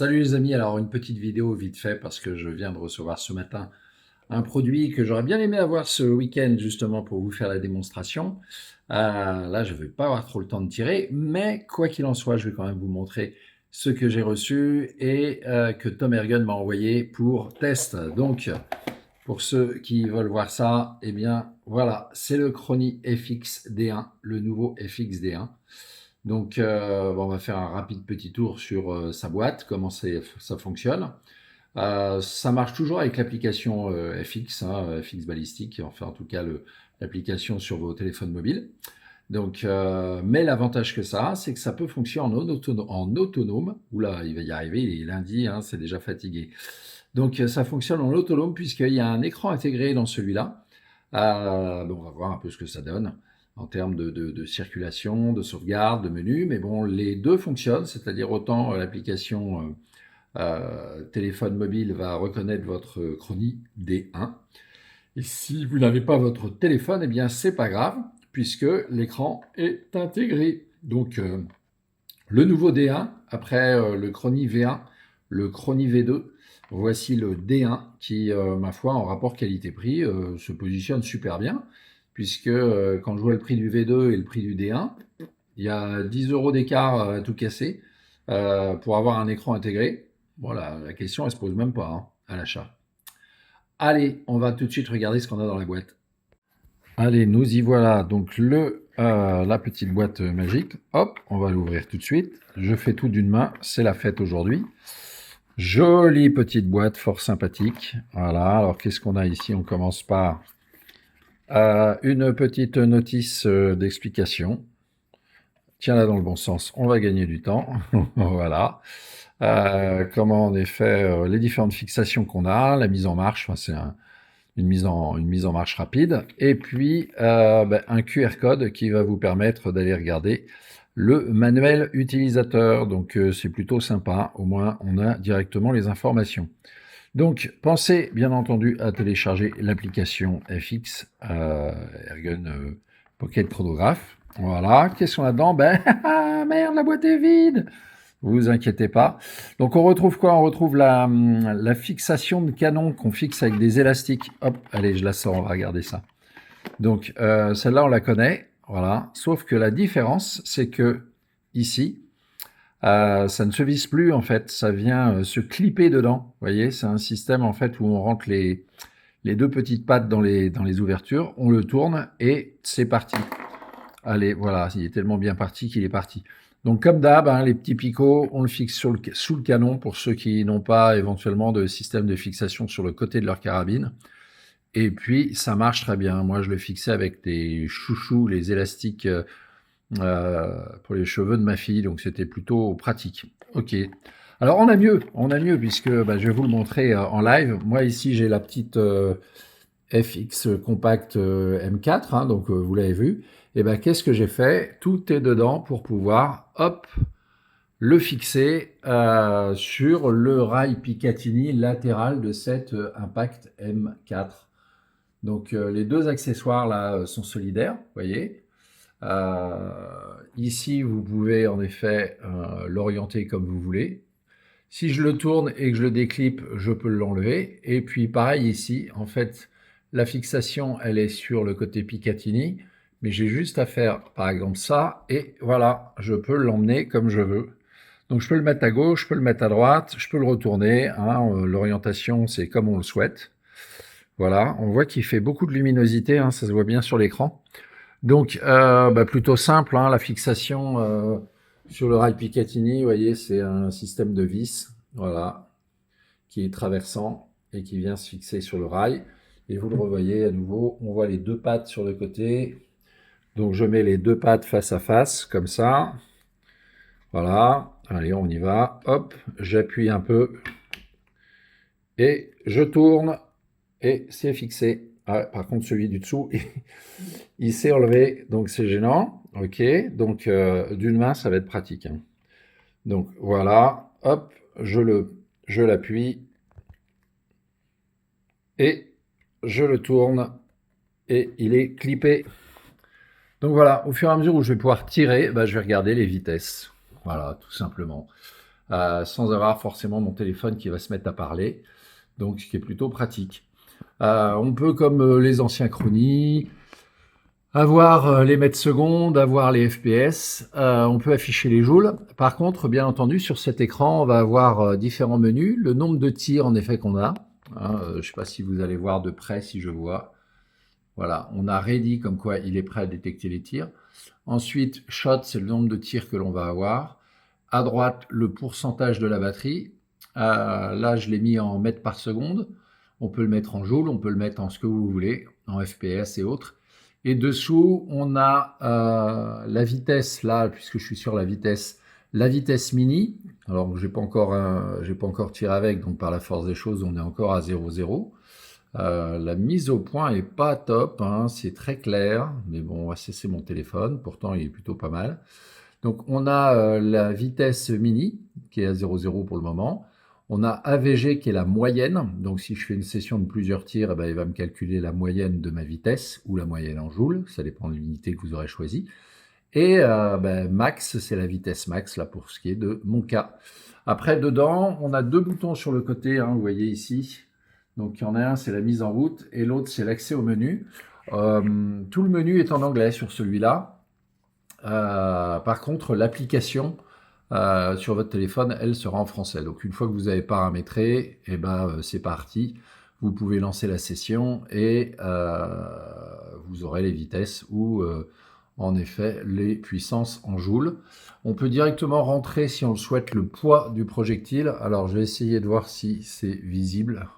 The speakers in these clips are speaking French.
Salut les amis, alors une petite vidéo vite fait parce que je viens de recevoir ce matin un produit que j'aurais bien aimé avoir ce week-end justement pour vous faire la démonstration. Là, je ne vais pas avoir trop le temps de tirer, mais quoi qu'il en soit, je vais quand même vous montrer ce que j'ai reçu et que Tom Ergen m'a envoyé pour test. Donc, pour ceux qui veulent voir ça, eh bien voilà, c'est le Crony FX D1, le nouveau FX D1. Donc, on va faire un rapide petit tour sur sa boîte, comment ça fonctionne. Ça marche toujours avec l'application FX, FX Ballistic, enfin en tout cas l'application sur vos téléphones mobiles. Donc, mais l'avantage que ça a, c'est que ça peut fonctionner en autonome. Oula, il va y arriver, il est lundi, hein, c'est déjà fatigué. Donc, ça fonctionne en autonome puisqu'il y a un écran intégré dans celui-là. On va voir un peu ce que ça donne en termes de circulation, de sauvegarde, de menu. Mais bon, les deux fonctionnent, c'est-à-dire autant l'application téléphone mobile va reconnaître votre Crony D1. Et si vous n'avez pas votre téléphone, eh bien, c'est pas grave, puisque l'écran est intégré. Donc, le nouveau D1, après le Crony V1, le Crony V2, voici le D1 qui, ma foi, en rapport qualité-prix, se positionne super bien, puisque quand je vois le prix du V2 et le prix du D1, il y a 10 € d'écart à tout casser pour avoir un écran intégré. Voilà, la question, elle se pose même pas hein, à l'achat. Allez, on va tout de suite regarder ce qu'on a dans la boîte. Allez, nous y voilà. Donc la petite boîte magique. Hop, on va l'ouvrir tout de suite. Je fais tout d'une main. C'est la fête aujourd'hui. Jolie petite boîte, fort sympathique. Voilà. Alors qu'est-ce qu'on a ici? On commence par une petite notice d'explication. Tiens-la dans le bon sens. On va gagner du temps. Voilà. Comment en effet les différentes fixations qu'on a, la mise en marche. Enfin, c'est une mise en marche rapide, et puis un QR code qui va vous permettre d'aller regarder le manuel utilisateur. Donc c'est plutôt sympa, au moins on a directement les informations. Donc pensez bien entendu à télécharger l'application FX Ergen Pocket Chronograph. Voilà, qu'est-ce qu'on a dedans? Merde, la boîte est vide. Vous inquiétez pas. Donc on retrouve quoi? On retrouve la fixation de canon qu'on fixe avec des élastiques. Hop, allez, je la sors, on va regarder ça. Donc celle-là, on la connaît, voilà. Sauf que la différence, c'est que ici, ça ne se visse plus en fait, ça vient se clipper dedans. Vous voyez, c'est un système en fait où on rentre les deux petites pattes dans les ouvertures, on le tourne et c'est parti. Allez, voilà, il est tellement bien parti qu'il est parti. Donc comme d'hab, hein, les petits picots, on le fixe sous le canon pour ceux qui n'ont pas éventuellement de système de fixation sur le côté de leur carabine. Et puis ça marche très bien. Moi je le fixais avec des chouchous, les élastiques pour les cheveux de ma fille, donc c'était plutôt pratique. Ok. Alors on a mieux puisque je vais vous le montrer en live. Moi ici j'ai la petite FX Compact M4, hein, donc vous l'avez vu. Et qu'est-ce que j'ai fait? Tout est dedans pour pouvoir, hop, le fixer sur le rail Picatinny latéral de cette Impact M4. Donc les deux accessoires là sont solidaires, vous voyez. Ici, vous pouvez en effet l'orienter comme vous voulez. Si je le tourne et que je le déclipe, je peux l'enlever. Et puis pareil ici, en fait, la fixation, elle est sur le côté Picatinny, mais j'ai juste à faire, par exemple, ça, et voilà, je peux l'emmener comme je veux. Donc je peux le mettre à gauche, je peux le mettre à droite, je peux le retourner. Hein, l'orientation, c'est comme on le souhaite. Voilà, on voit qu'il fait beaucoup de luminosité, hein, ça se voit bien sur l'écran. Donc plutôt simple, hein, la fixation sur le rail Picatinny, vous voyez, c'est un système de vis, voilà, qui est traversant et qui vient se fixer sur le rail. Et vous le revoyez à nouveau, on voit les deux pattes sur le côté. Donc je mets les deux pattes face à face, comme ça. Voilà, allez, on y va. Hop, j'appuie un peu. Et je tourne. Et c'est fixé. Ah, par contre, celui du dessous, il s'est enlevé, donc c'est gênant. Ok, donc d'une main, ça va être pratique. Hein. Donc voilà, hop, je l'appuie et je le tourne et il est clippé. Donc voilà, au fur et à mesure où je vais pouvoir tirer, je vais regarder les vitesses. Voilà, tout simplement. sans avoir forcément mon téléphone qui va se mettre à parler, donc ce qui est plutôt pratique. On peut, comme les anciens chronies, avoir les mètres secondes, avoir les FPS, on peut afficher les joules. Par contre, bien entendu, sur cet écran, on va avoir différents menus. Le nombre de tirs, en effet, qu'on a. Je ne sais pas si vous allez voir de près, si je vois. Voilà, on a ready, comme quoi il est prêt à détecter les tirs. Ensuite, shot, c'est le nombre de tirs que l'on va avoir. À droite, le pourcentage de la batterie. Là, je l'ai mis en mètres par seconde. On peut le mettre en joules, on peut le mettre en ce que vous voulez, en FPS et autres. Et dessous, on a la vitesse, là, puisque je suis sur la vitesse mini. Alors, j'ai pas encore tiré avec, donc par la force des choses, on est encore à 0,0. La mise au point est pas top, hein, c'est très clair, mais bon, c'est mon téléphone, pourtant il est plutôt pas mal. Donc on a la vitesse mini, qui est à 0,0 pour le moment. On a AVG qui est la moyenne, donc si je fais une session de plusieurs tirs, eh ben, il va me calculer la moyenne de ma vitesse, ou la moyenne en joules, ça dépend de l'unité que vous aurez choisie. Et ben, max, c'est la vitesse max, là, pour ce qui est de mon cas. Après, dedans, on a deux boutons sur le côté, hein, vous voyez ici. Donc il y en a un, c'est la mise en route, et l'autre, c'est l'accès au menu. Tout le menu est en anglais sur celui-là. Par contre, l'application sur votre téléphone, elle sera en français. Donc une fois que vous avez paramétré, eh ben, c'est parti. Vous pouvez lancer la session et vous aurez les vitesses ou en effet les puissances en joules. On peut directement rentrer, si on le souhaite, le poids du projectile. Alors je vais essayer de voir si c'est visible.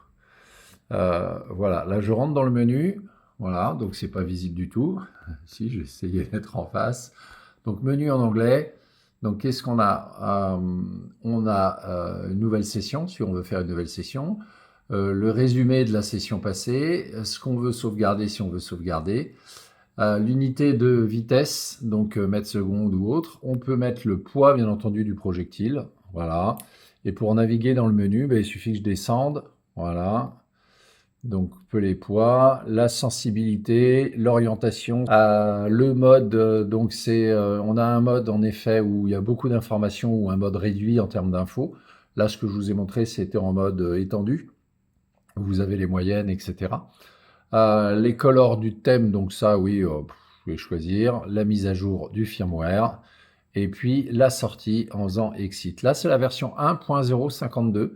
Voilà, là je rentre dans le menu. Voilà, donc c'est pas visible du tout. Si, je vais essayer d'être en face. Donc menu en anglais. Donc qu'est-ce qu'on a? On a une nouvelle session, si on veut faire une nouvelle session. Le résumé de la session passée. Ce qu'on veut sauvegarder, si on veut sauvegarder. L'unité de vitesse, donc mètres secondes ou autre. On peut mettre le poids, bien entendu, du projectile. Voilà. Et pour naviguer dans le menu, ben, il suffit que je descende. Voilà. Donc, les poids, la sensibilité, l'orientation, le mode. Donc, on a un mode en effet où il y a beaucoup d'informations ou un mode réduit en termes d'infos. Là, ce que je vous ai montré, c'était en mode étendu. Vous avez les moyennes, etc. Les colors du thème, donc ça, oui, vous pouvez choisir. La mise à jour du firmware. Et puis, la sortie en faisant exit. Là, c'est la version 1.052.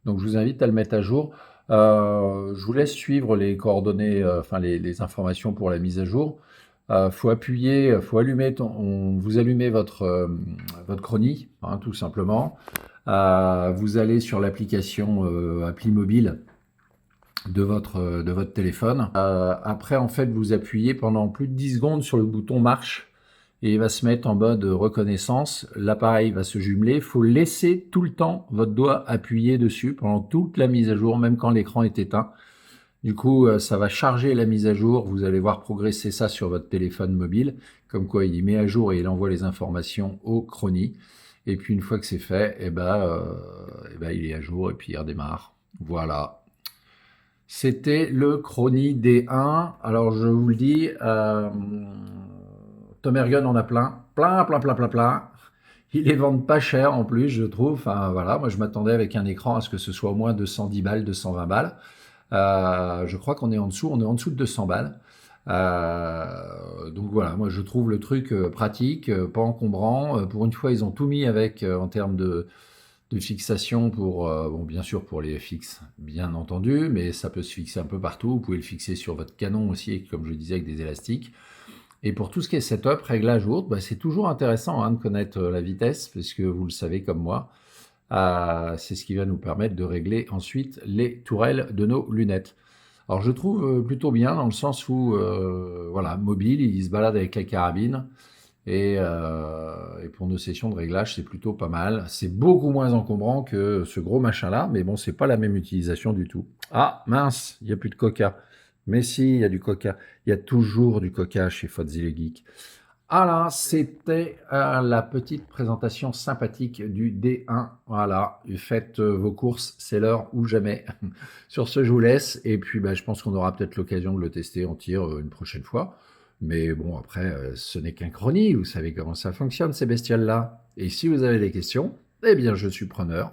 Donc, je vous invite à le mettre à jour. Je vous laisse suivre les coordonnées, enfin les informations pour la mise à jour. Faut appuyer, faut allumer, vous allumez votre Chrony, hein, tout simplement. Vous allez sur l'application appli mobile de votre téléphone. Après, en fait, vous appuyez pendant plus de 10 secondes sur le bouton marche et il va se mettre en mode reconnaissance. L'appareil va se jumeler. Il faut laisser tout le temps votre doigt appuyé dessus pendant toute la mise à jour, même quand l'écran est éteint. Du coup, ça va charger la mise à jour. Vous allez voir progresser ça sur votre téléphone mobile. Comme quoi, il met à jour et il envoie les informations au Chrony. Et puis, une fois que c'est fait, il est à jour et puis il redémarre. Voilà. C'était le Chrony D1. Alors, je vous le dis, Tom Ergun en a plein. Ils les vendent pas cher en plus, je trouve. Enfin, voilà, moi je m'attendais avec un écran à ce que ce soit au moins 210 balles, 220 balles. Je crois qu'on est en dessous de 200 balles. Donc voilà, moi je trouve le truc pratique, pas encombrant. Pour une fois, ils ont tout mis avec en termes de fixation pour, bon, bien sûr pour les FX, bien entendu, mais ça peut se fixer un peu partout. Vous pouvez le fixer sur votre canon aussi, comme je disais, avec des élastiques. Et pour tout ce qui est setup, réglage ou autre, bah, c'est toujours intéressant de connaître la vitesse, parce que vous le savez comme moi, c'est ce qui va nous permettre de régler ensuite les tourelles de nos lunettes. Alors je trouve plutôt bien dans le sens où, voilà, mobile, il se balade avec la carabine, et pour nos sessions de réglage, c'est plutôt pas mal. C'est beaucoup moins encombrant que ce gros machin-là, mais bon, c'est pas la même utilisation du tout. Ah, mince, il n'y a plus de coca. Mais si, il y a du coca. Il y a toujours du coca chez Fozzy les Geeks. Voilà, c'était la petite présentation sympathique du D1. Voilà, faites vos courses, c'est l'heure ou jamais. Sur ce, je vous laisse. Et puis, je pense qu'on aura peut-être l'occasion de le tester en tir une prochaine fois. Mais bon, après, ce n'est qu'un chrony. Vous savez comment ça fonctionne, ces bestioles-là. Et si vous avez des questions, eh bien je suis preneur.